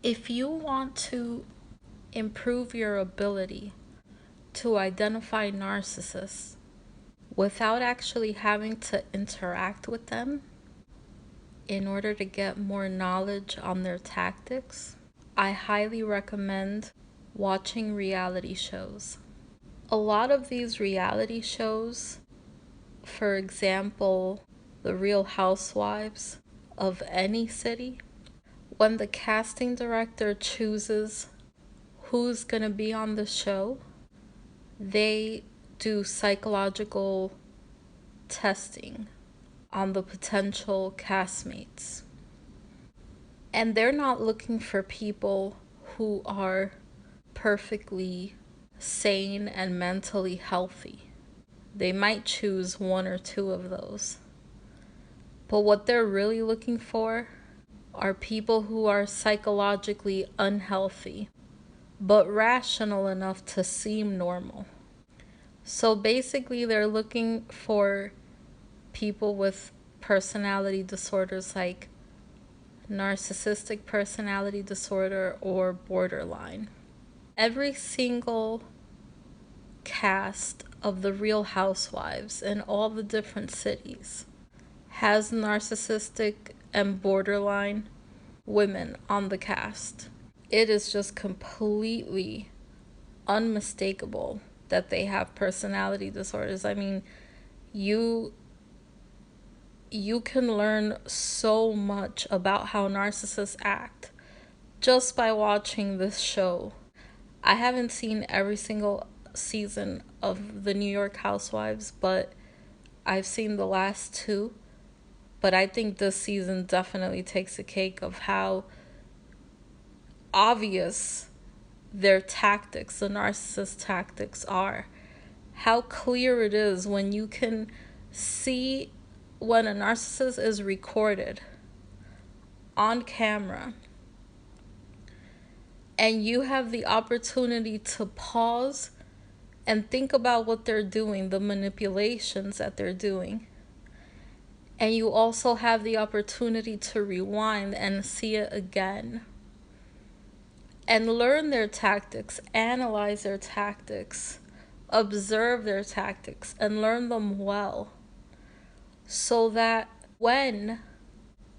If you want to improve your ability to identify narcissists without actually having to interact with them in order to get more knowledge on their tactics, I highly recommend watching reality shows. A lot of these reality shows, for example, The Real Housewives of any city, when the casting director chooses who's going to be on the show, they do psychological testing on the potential castmates. And they're not looking for people who are perfectly sane and mentally healthy. They might choose one or two of those. But what they're really looking for are people who are psychologically unhealthy, but rational enough to seem normal. So basically, they're looking for people with personality disorders like narcissistic personality disorder or borderline. Every single cast of The Real Housewives in all the different cities has narcissistic and borderline women on the cast. It is just completely unmistakable that they have personality disorders. I mean, you can learn so much about how narcissists act just by watching this show. I haven't seen every single season of the New York Housewives, but I've seen the last two. But I think this season definitely takes a cake of how obvious their tactics, the narcissist tactics, are. How clear it is when you can see when a narcissist is recorded on camera and you have the opportunity to pause and think about what they're doing, the manipulations that they're doing. And you also have the opportunity to rewind and see it again and learn their tactics, analyze their tactics, observe their tactics, and learn them well, so that when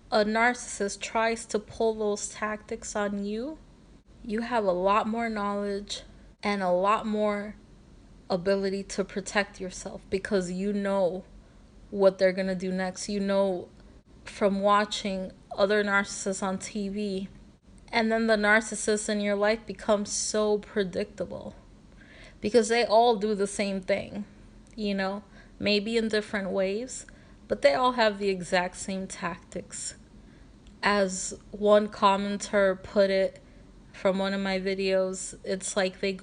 a narcissist tries to pull those tactics on you, you have a lot more knowledge and a lot more ability to protect yourself because you know what they're going to do next. You know from watching other narcissists on TV. And then the narcissist in your life becomes so predictable because they all do the same thing, maybe in different ways, but they all have the exact same tactics. As one commenter put it from one of my videos, it's like they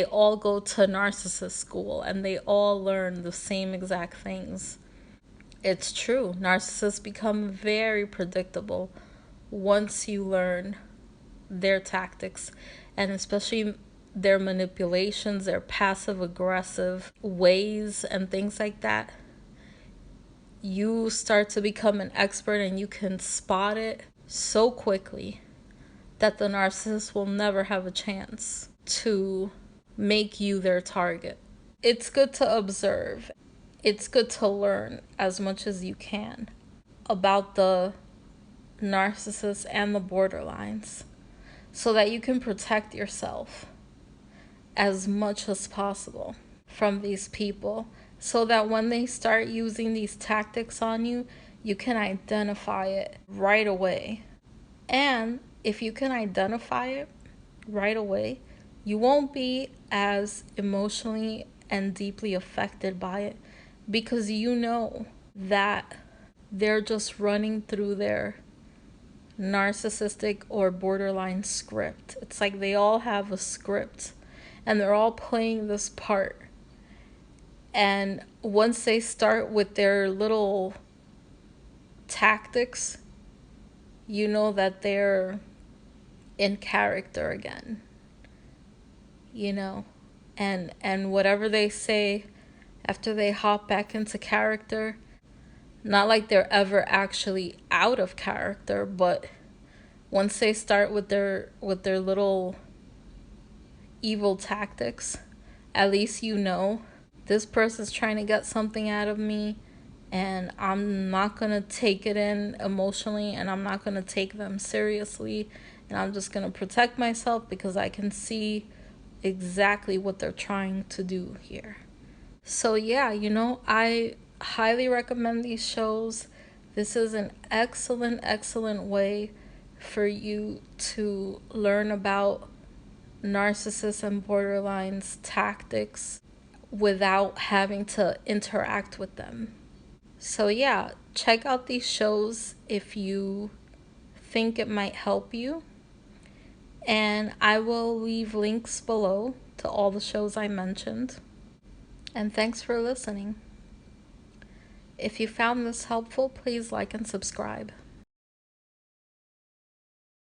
all go to narcissist school and they all learn the same exact things. It's true. Narcissists become very predictable once you learn their tactics, and especially their manipulations, their passive aggressive ways and things like that. You start to become an expert and you can spot it so quickly that the narcissist will never have a chance to make you their target. It's good to observe. It's good to learn as much as you can about the narcissists and the borderlines so that you can protect yourself as much as possible from these people, so that when they start using these tactics on you, you can identify it right away. And if you can identify it right away, you won't be as emotionally and deeply affected by it because you know that they're just running through their narcissistic or borderline script. It's like they all have a script and they're all playing this part. And once they start with their little tactics, you know that they're in character again. And whatever they say after they hop back into character, not like they're ever actually out of character, but Once they start with their little evil tactics, at least you know this person's trying to get something out of me, and I'm not going to take it in emotionally, and I'm not going to take them seriously, and I'm just going to protect myself because I can see exactly what they're trying to do here. So yeah, I highly recommend these shows. This is an excellent way for you to learn about narcissists and borderlines tactics without having to interact with them. So yeah, check out these shows if you think it might help you. And I will leave links below to all the shows I mentioned. And thanks for listening. If you found this helpful, please like and subscribe.